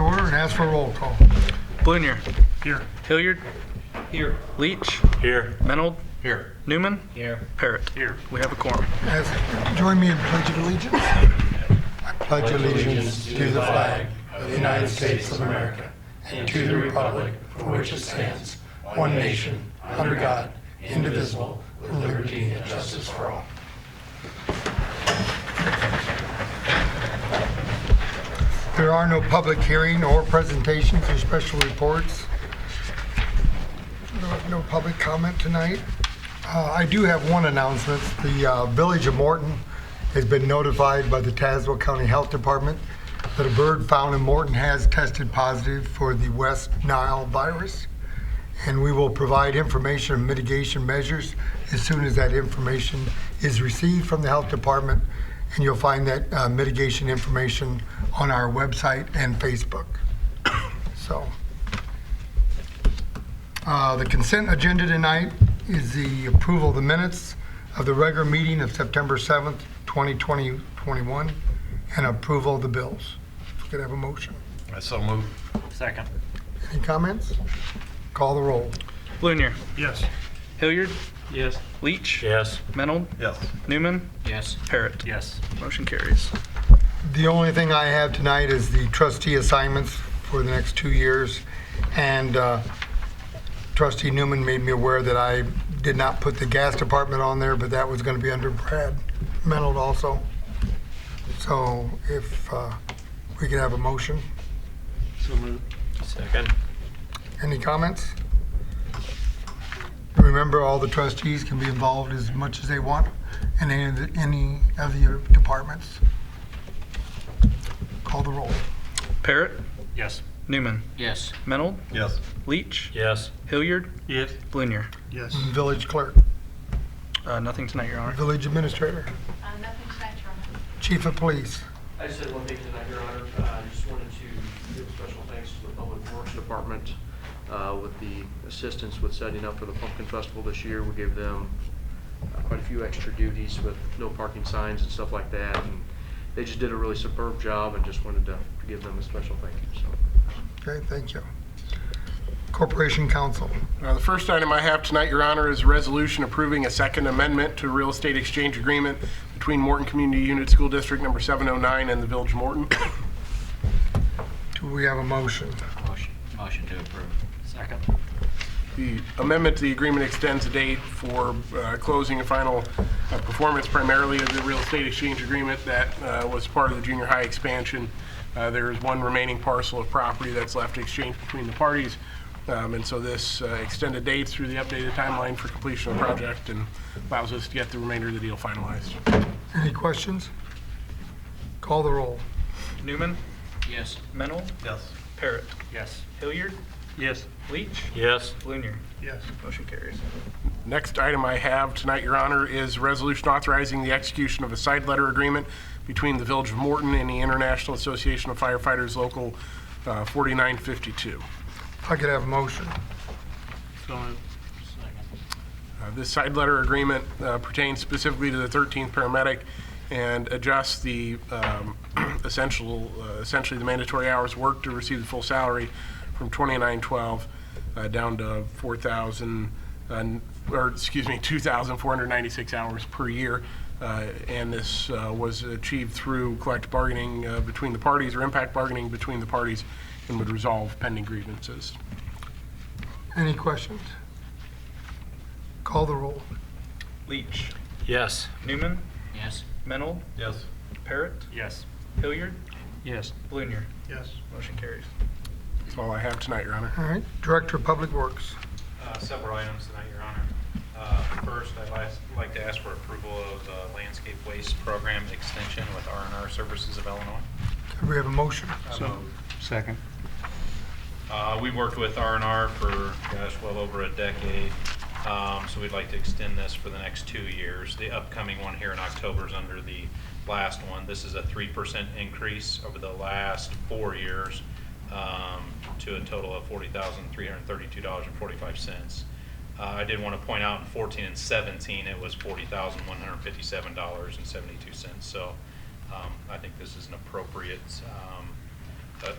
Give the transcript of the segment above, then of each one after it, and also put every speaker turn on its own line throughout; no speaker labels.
order and ask for a roll call.
Blunier.
Here.
Hilliard.
Here.
Leach.
Here.
Menold.
Here.
Newman.
Here.
Parrott.
Here.
We have a quorum.
Join me in Pledge of Allegiance. I pledge allegiance to the flag of the United States of America and to the republic for which it stands, one nation, under God, indivisible, with liberty and justice for all. There are no public hearing or presentations or special reports. No public comment tonight. I do have one announcement. The Village of Morton has been notified by the Tazewell County Health Department that a bird found in Morton has tested positive for the West Nile virus. And we will provide information on mitigation measures as soon as that information is received from the health department. And you'll find that mitigation information on our website and Facebook. So, the consent agenda tonight is the approval of the minutes of the regular meeting of September 7th, 2021, and approval of the bills. If we could have a motion.
I so move. Second.
Any comments? Call the roll.
Blunier.
Yes.
Hilliard.
Yes.
Leach.
Yes.
Menold.
Yes.
Newman.
Yes.
Parrott.
Yes.
Motion carries.
The only thing I have tonight is the trustee assignments for the next 2 years. And Trustee Newman made me aware that I did not put the gas department on there, but that was going to be under Brad Menold also. So if we could have a motion.
So moved. Second.
Any comments? Remember, all the trustees can be involved as much as they want in any of your departments. Call the roll.
Parrott.
Yes.
Newman.
Yes.
Menold.
Yes.
Leach.
Yes.
Hilliard.
Yes.
Blunier.
Yes.
Village clerk,
Nothing tonight, Your Honor.
village administrator,
Nothing tonight, Your Honor.
chief of police.
I just had one thing tonight, Your Honor. I just wanted to give special thanks to the Public Works Department with the assistance with setting up for the Pumpkin Festival this year. We gave them quite a few extra duties with no parking signs and stuff like that. And they just did a really superb job, and just wanted to give them a special thank you. So.
Okay, thank you. Corporation Counsel.
The first item I have tonight, Your Honor, is a resolution approving a second amendment to real estate exchange agreement between Morton Community Unit School District number 709 and the Village of Morton.
Do we have a motion?
Motion to approve. Second.
The amendment to the agreement extends the date for closing and final performance primarily of the real estate exchange agreement that was part of the junior high expansion. There is one remaining parcel of property that's left to exchange between the parties. And so this extended dates through the updated timeline for completion of the project and allows us to get the remainder of the deal finalized.
Any questions? Call the roll.
Newman.
Yes.
Menold.
Yes.
Parrott.
Yes.
Hilliard.
Yes.
Leach.
Yes.
Blunier.
Yes.
Motion carries.
Next item I have tonight, Your Honor, is a resolution authorizing the execution of a side letter agreement between the Village of Morton and the International Association of Firefighters Local 4952.
If I could have a motion.
So moved.
This side letter agreement pertains specifically to the 13th paramedic and adjusts the essentially the mandatory hours worked to receive the full salary from $29.12 down to 2,496 hours per year. And this was achieved through collective bargaining between the parties, or impact bargaining between the parties, and would resolve pending grievances.
Any questions? Call the roll.
Leach.
Yes.
Newman.
Yes.
Menold.
Yes.
Parrott.
Yes.
Hilliard.
Yes.
Blunier.
Yes.
Motion carries.
That's all I have tonight, Your Honor.
All right, Director of Public Works.
Several items tonight, Your Honor. First, I'd like to ask for approval of the landscape waste program extension with R&R Services of Illinois.
Could we have a motion?
Second.
We've worked with R&R for, well over a decade, so we'd like to extend this for the next 2 years. The upcoming one here in October is under the last one. This is a 3% increase over the last 4 years to a total of $40,332.45. I did want to point out in 14 and 17 it was $40,157.72. So I think this is an appropriate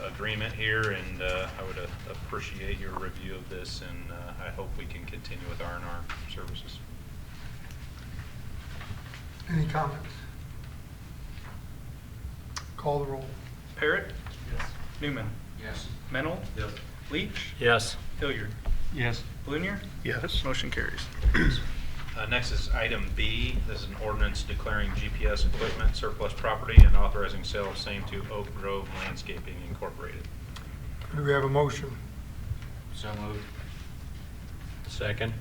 agreement here, and I would appreciate your review of this, and I hope we can continue with R&R services.
Any comments? Call the roll.
Parrot? Yes. Newman?
Yes.
Mennel?
Yes.
Leach?
Yes.
Hilliard?
Yes.
Blunier?
Yes.
Motion carries.
Next is item B. This is an ordinance declaring GPS equipment surplus property and authorizing sale of same to Oak Grove Landscaping Incorporated.
Do we have a motion?
So moved. Second.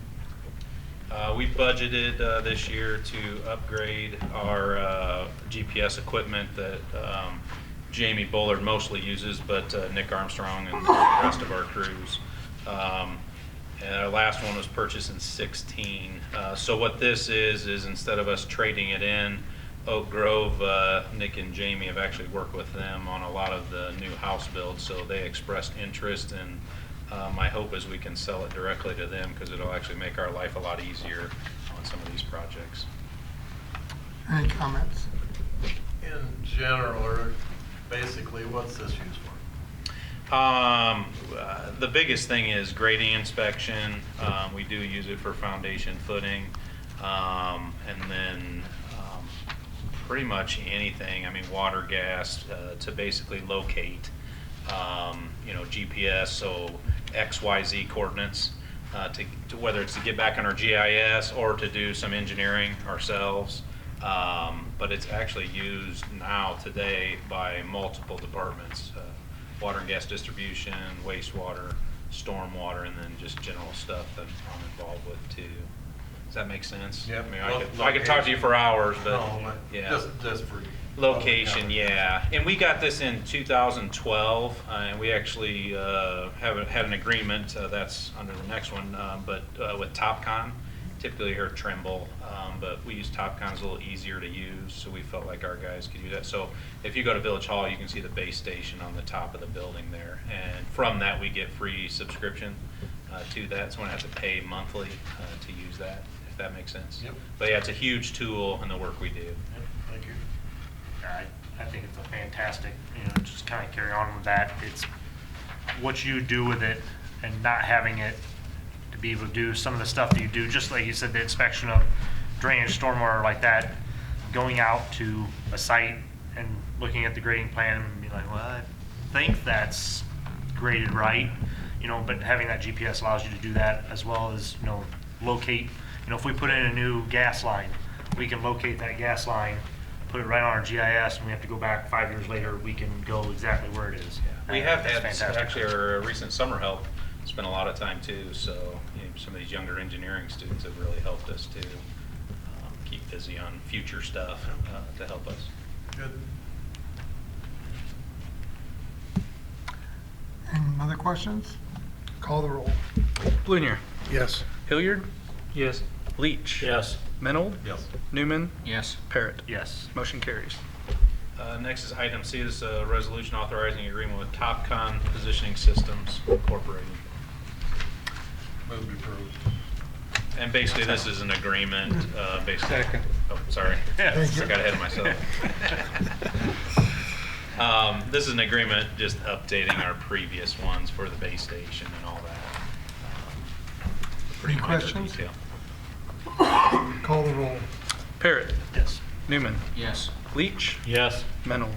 We budgeted this year to upgrade our GPS equipment that Jamie Bullard mostly uses, but Nick Armstrong and the rest of our crews. And our last one was purchased in 16. So what this is instead of us trading it in, Oak Grove, Nick and Jamie have actually worked with them on a lot of the new house builds, so they expressed interest, and my hope is we can sell it directly to them because it'll actually make our life a lot easier on some of these projects.
Any comments?
In general, or basically, what's this used for?
The biggest thing is grading inspection. We do use it for foundation footing, and then pretty much anything. I mean, water, gas, to basically locate, GPS, so XYZ coordinates, to whether it's to get back on our GIS or to do some engineering ourselves. But it's actually used now today by multiple departments. Water and gas distribution, wastewater, stormwater, and then just general stuff that I'm involved with too. Does that make sense?
Yep.
I mean, I could talk to you for hours, but
No, but
yeah.
just for
Location, yeah. And we got this in 2012, and we actually had an agreement, that's under the next one, but with TopCon, typically here at Trimble, but we use TopCon, it's a little easier to use, so we felt like our guys could use that. So if you go to Village Hall, you can see the base station on the top of the building there, and from that we get free subscription to that, so we don't have to pay monthly to use that, if that makes sense.
Yep.
But yeah, it's a huge tool in the work we do.
Thank you.
I think it's a fantastic, just kind of carry on with that. It's what you do with it and not having it to be able to do some of the stuff that you do, just like you said, the inspection of drainage, stormwater like that, going out to a site and looking at the grading plan and be like, well, I think that's graded right, but having that GPS allows you to do that as well as, locate, if we put in a new gas line, we can locate that gas line, put it right on our GIS, and we have to go back 5 years later, we can go exactly where it is.
We have
That's
had,
fantastic.
actually, our recent summer help spent a lot of time too, so some of these younger engineering students have really helped us to keep busy on future stuff to help us.
Good.
Any other questions? Call the roll.
Blunier?
Yes.
Hilliard?
Yes.
Leach?
Yes.
Mennel?
Yes.
Newman?
Yes.
Parrot?
Yes.
Motion carries.
Next is item C, is a resolution authorizing agreement with TopCon Positioning Systems Incorporated.
Move to approve.
And basically, this is an agreement, basically.
Second.
Oh, sorry.
Thank you.
I got ahead of myself. This is an agreement just updating our previous ones for the base station and all that. Pretty
Any
minor
questions?
detail.
Call the roll.
Parrot?
Yes.
Newman?
Yes.
Leach?
Yes.
Mennel?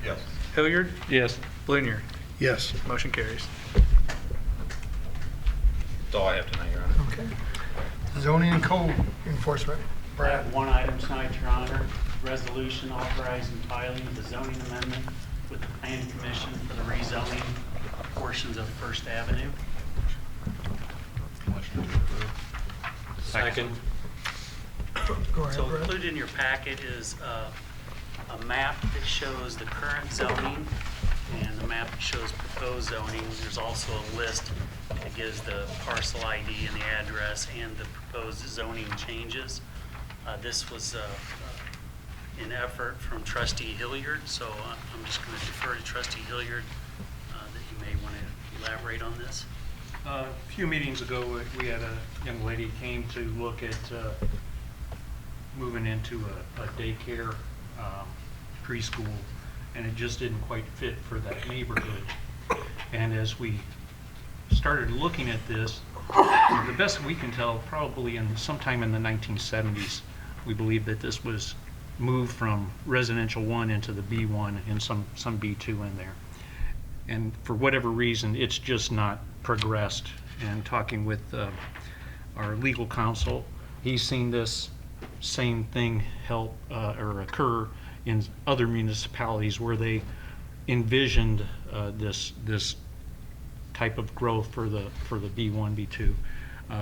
Yes.
Hilliard?
Yes.
Blunier?
Yes.
Motion carries.
That's all I have tonight, Your Honor.
Okay. Zoning and code enforcement.
I
Brad.
have one item tonight, Your Honor. Resolution authorizing filing of the zoning amendment with the Planning Commission for the rezoning portions of First Avenue.
Motion to approve.
Second.
Go ahead,
So
Brad.
included in your packet is a map that shows the current zoning and a map that shows proposed zoning. There's also a list that gives the parcel ID and the address and the proposed zoning changes. This was an effort from Trustee Hilliard, so I'm just going to defer to Trustee Hilliard that you may want to elaborate on this.
A few meetings ago, we had a young lady came to look at moving into a daycare preschool, and it just didn't quite fit for that neighborhood. And as we started looking at this, the best we can tell, probably sometime in the 1970s, we believe that this was moved from residential 1 into the B1 and some B2 in there. And for whatever reason, it's just not progressed. And talking with our legal counsel, he's seen this same thing or occur in other municipalities where they envisioned this type of growth for the B1, B2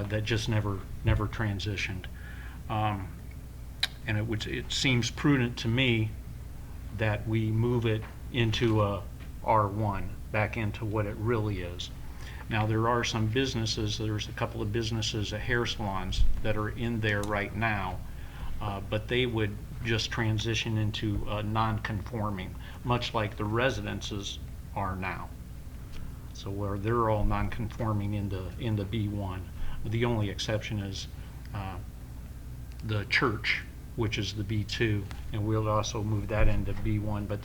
that just never transitioned. And it seems prudent to me that we move it into a R1, back into what it really is. Now, there are some businesses, there's a couple of businesses, hair salons, that are in there right now, but they would just transition into non-conforming, much like the residences are now. So where they're all non-conforming in the B1. The only exception is the church, which is the B2, and we'll also move that into B1, but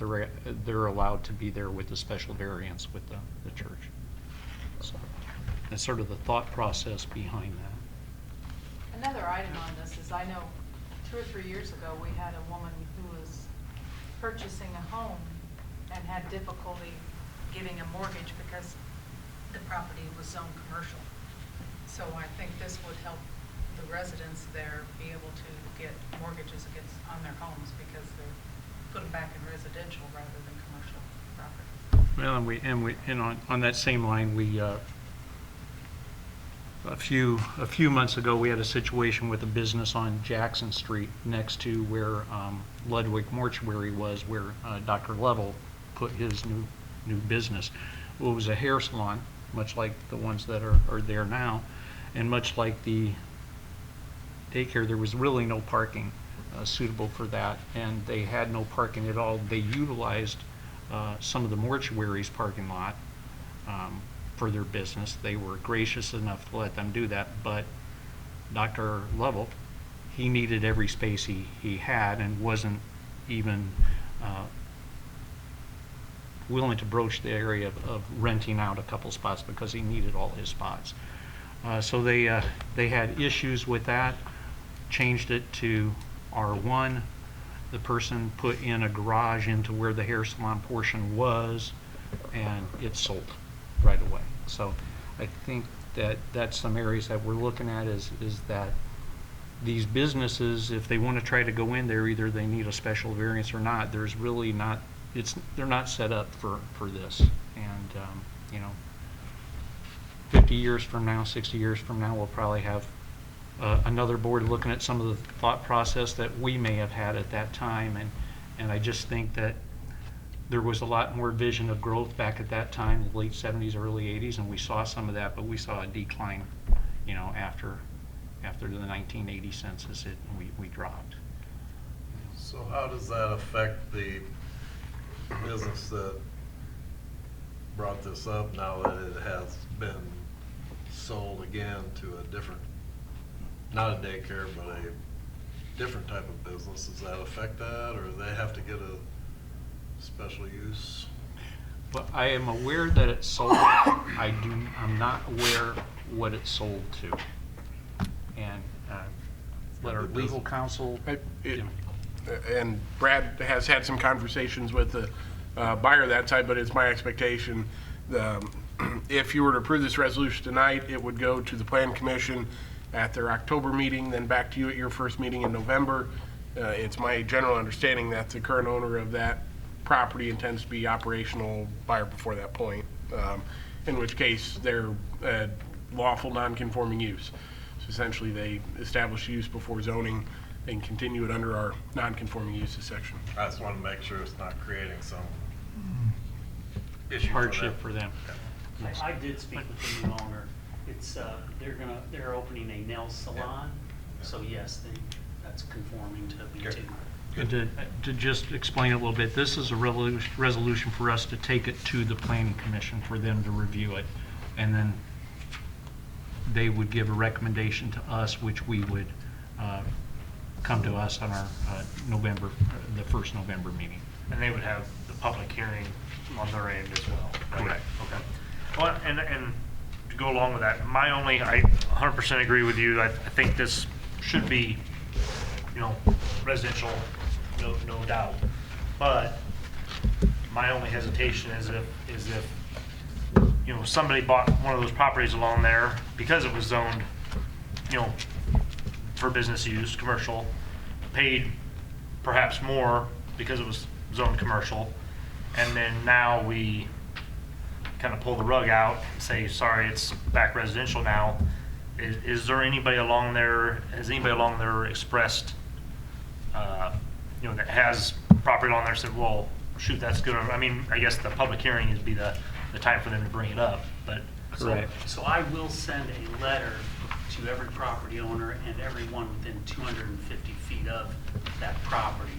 they're allowed to be there with the special variance with the church. So that's sort of the thought process behind that.
Another item on this is, I know 2 or 3 years ago, we had a woman who was purchasing a home and had difficulty getting a mortgage because the property was zoned commercial. So I think this would help the residents there be able to get mortgages on their homes because they're put them back in residential rather than commercial property.
Well, and on that same line, we a few months ago we had a situation with a business on Jackson Street next to where Ludwig Mortuary was, where Dr. Level put his new business. Well, it was a hair salon, much like the ones that are there now, and much like the daycare, there was really no parking suitable for that, and they had no parking at all. They utilized some of the mortuary's parking lot for their business. They were gracious enough to let them do that, but Dr. Lovell, he needed every space he had and wasn't even willing to broach the area of renting out a couple spots because he needed all his spots. So they had issues with that, changed it to R1. The person put in a garage into where the hair salon portion was, and it sold right away. So I think that's some areas that we're looking at is that these businesses, if they want to try to go in there, either they need a special variance or not. There's really not, they're not set up for this. And 50 years from now, 60 years from now, we'll probably have another board looking at some of the thought process that we may have had at that time. And I just think that there was a lot more vision of growth back at that time, the late 70s, early 80s, and we saw some of that, but we saw a decline, after the 1980 census, we dropped.
So how does that affect the business that brought this up now that it has been sold again to a different, not a daycare, but a different type of business? Does that affect that, or do they have to get a special use?
But I am aware that it's sold. I'm not aware what it's sold to. And let our legal counsel.
And Brad has had some conversations with the buyer that side, but it's my expectation if you were to approve this resolution tonight, it would go to the Plan Commission at their October meeting, then back to you at your first meeting in November. It's my general understanding that the current owner of that property intends to be operational by or before that point, in which case they're lawful non-conforming use. So essentially they establish use before zoning and continue it under our non-conforming uses section.
I just want to make sure it's not creating some issue
Hardship for them.
I did speak with the new owner. It's, they're opening a nail salon, so yes, that's conforming to B2.
And to just explain a little bit, this is a resolution for us to take it to the Planning Commission for them to review it, and then they would give a recommendation to us, which we would come to us on our the first November meeting.
And they would have the public hearing on their end as well, right?
Correct.
Okay. Well, and to go along with that, I 100% agree with you. I think this should be, residential, no doubt. But my only hesitation is if somebody bought one of those properties along there because it was zoned, for business use, commercial, paid perhaps more because it was zoned commercial, and then now we kind of pull the rug out and say, sorry, it's back residential now. Is there anybody along there, has anybody along there expressed, that has property along there said, well, shoot, that's good. I mean, I guess the public hearing would be the time for them to bring it up, but.
Correct.
So I will send a letter to every property owner and everyone within 250 feet of that property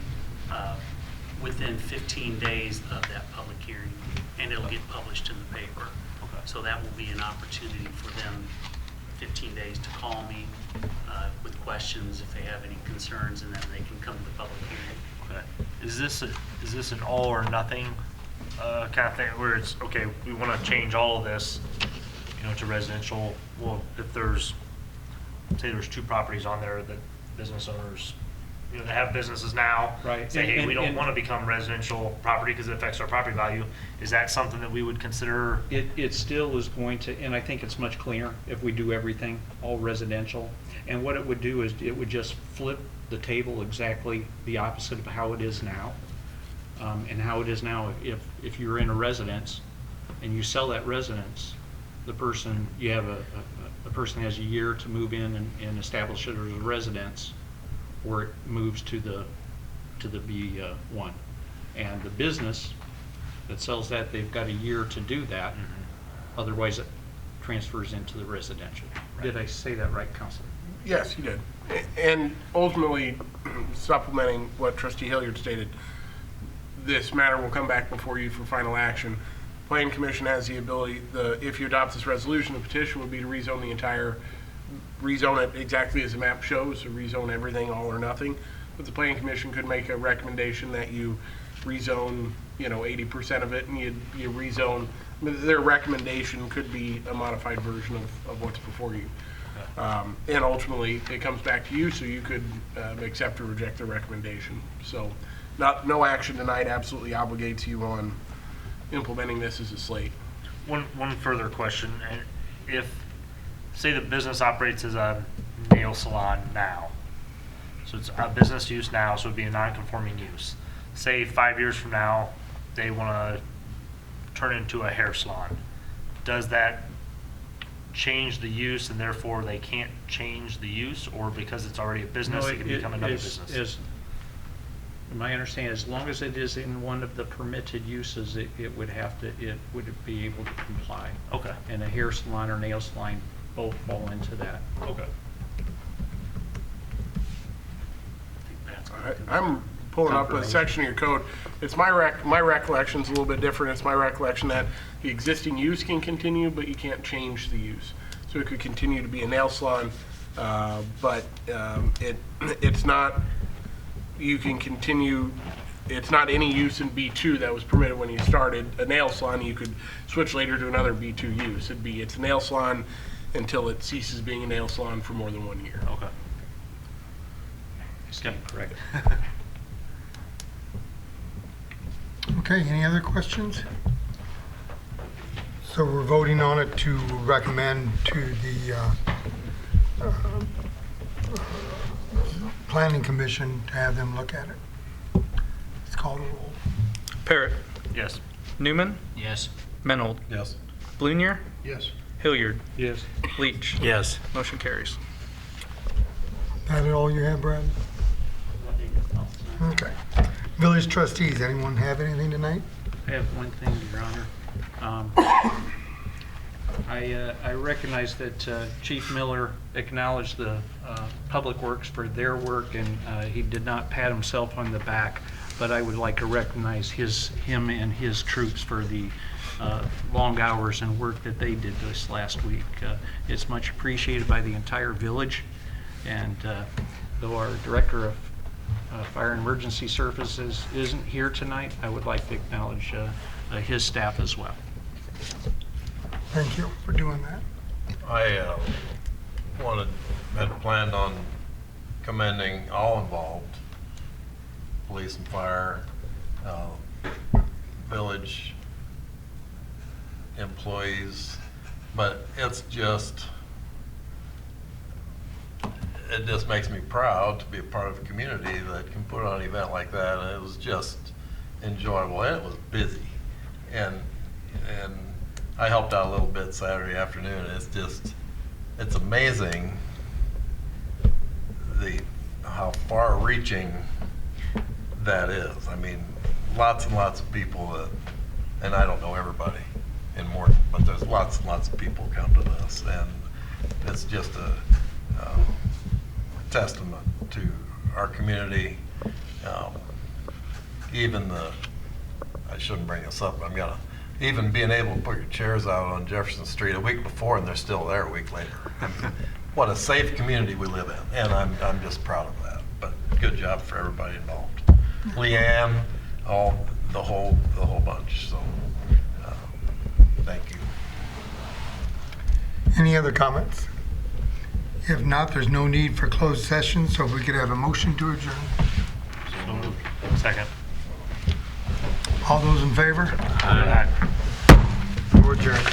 within 15 days of that public hearing, and it'll get published in the paper.
Okay.
So that will be an opportunity for them, 15 days, to call me with questions if they have any concerns, and then they can come to the public hearing.
Okay. Is this an all or nothing kind of thing where it's, okay, we want to change all of this, to residential? Well, if say there's 2 properties on there that business owners, that have businesses now,
Right.
say, hey, we don't
And-
want to become residential property because it affects our property value. Is that something that we would consider?
It still is going to, and I think it's much cleaner if we do everything all residential. And what it would do is it would just flip the table exactly the opposite of how it is now. And how it is now, if you're in a residence and you sell that residence, the person, you have a person has a year to move in and establish it as a residence, or it moves to the B1. And the business that sells that, they've got a year to do that. Otherwise, it transfers into the residential. Did I say that right, Counselor?
Yes, you did. And ultimately, supplementing what Trustee Hilliard stated, this matter will come back before you for final action. Planning Commission has the ability, if you adopt this resolution, the petition would be to rezone rezone it exactly as the map shows, so rezone everything all or nothing. But the Planning Commission could make a recommendation that you rezone, 80% of it, and you rezone. Their recommendation could be a modified version of what's before you. And ultimately, it comes back to you, so you could accept or reject the recommendation. So no action tonight absolutely obligates you on implementing this as a slate.
One further question. If, say the business operates as a nail salon now, so it's a business use now, so it'd be a non-conforming use. Say 5 years from now, they want to turn it into a hair salon. Does that change the use and therefore they can't change the use, or because it's already a business, it can become another business?
My understanding, as long as it is in one of the permitted uses, it would be able to comply.
Okay.
And a hair salon or nail salon both fall into that.
Okay.
I'm pulling up a section of your code. It's my recollection's a little bit different. It's my recollection that the existing use can continue, but you can't change the use. So it could continue to be a nail salon, but it's not. You can continue. It's not any use in B2 that was permitted when you started a nail salon. You could switch later to another B2 use. It's a nail salon until it ceases being a nail salon for more than 1 year.
Okay.
Correct.
Okay, any other questions? So we're voting on it to recommend to the Planning Commission to have them look at it. Let's call the roll.
Parrot,
Yes.
Newman,
Yes.
Menold,
Yes.
Blunier,
Yes.
Hilliard,
Yes.
Leach.
Yes.
Motion carries.
That all you have, Brad? Okay. Village trustees, anyone have anything tonight?
I have one thing, Your Honor. I recognize that Chief Miller acknowledged the Public Works for their work, and he did not pat himself on the back, but I would like to recognize him and his troops for the long hours and work that they did this last week. It's much appreciated by the entire village, and though our Director of Fire and Emergency Services isn't here tonight, I would like to acknowledge his staff as well.
Thank you for doing that.
I had planned on commending all involved, police and fire, village employees, but it just makes me proud to be a part of a community that can put on an event like that, and it was just enjoyable, and it was busy. And I helped out a little bit Saturday afternoon. It's amazing how far-reaching that is. I mean, lots and lots of people and I don't know everybody in Morton, but there's lots and lots of people come to this, and it's just a testament to our community. I shouldn't bring this up, but I'm gonna. Even being able to put your chairs out on Jefferson Street a week before and they're still there a week later. I mean, what a safe community we live in, and I'm just proud of that. But good job for everybody involved. Leanne, the whole bunch. So thank you.
Any other comments? If not, there's no need for closed session, so if we could have a motion to adjourn.
So moved. Second.
All those in favor?
Aye.
We're adjourned.